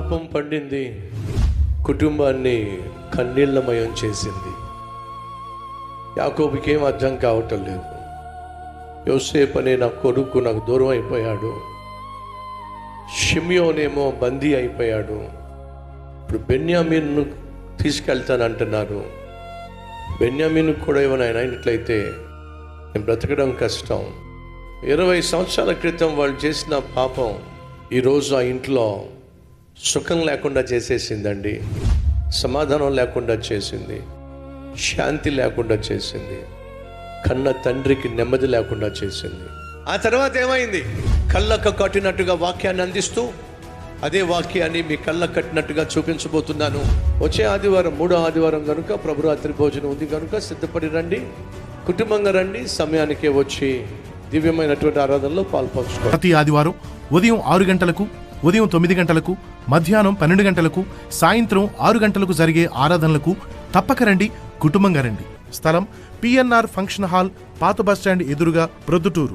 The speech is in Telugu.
పాపం పండింది, కుటుంబాన్ని కన్నీళ్లమయం చేసింది. యాకోబుకి ఏం అర్థం కావటం లేదు. యోసేపు అనే నా కొడుకు నాకు దూరం అయిపోయాడు, షిమ్యోనేమో బందీ అయిపోయాడు, ఇప్పుడు బెన్యామీన్ను తీసుకెళ్తానంటున్నారు. బెన్యామీన్ కూడా ఏమైనా అయినట్లయితే నేను బ్రతకడం కష్టం. 20 సంవత్సరాల క్రితం వాళ్ళు చేసిన పాపం ఈరోజు ఆ ఇంట్లో సుఖం లేకుండా చేసేసిందండి, సమాధానం లేకుండా చేసింది, శాంతి లేకుండా చేసింది, కన్న తండ్రికి నెమ్మది లేకుండా చేసింది. ఆ తర్వాత ఏమైంది? కళ్ళకు కట్టినట్టుగా వాక్యాన్ని అందిస్తూ అదే వాక్యాన్ని మీ కళ్ళ కట్టినట్టుగా చూపించబోతున్నాను. వచ్చే ఆదివారం 3వ ఆదివారం కనుక ప్రభురాత్రి భోజనం ఉంది కనుక సిద్ధపడి రండి, కుటుంబంగా రండి, సమయానికే వచ్చి దివ్యమైనటువంటి ఆరాధనలో పాల్పంచుకోండి. ప్రతి ఆదివారం ఉదయం 6 గంటలకు, ఉదయం 9 గంటలకు, మధ్యాహ్నం 12 గంటలకు, సాయంత్రం 6 గంటలకు జరిగే ఆరాధనలకు తప్పక రండి, కుటుంబంగా రండి. స్థలం PNR ఫంక్షన్ హాల్, పాత బస్టాండ్ ఎదురుగా, ప్రొద్దుటూరు.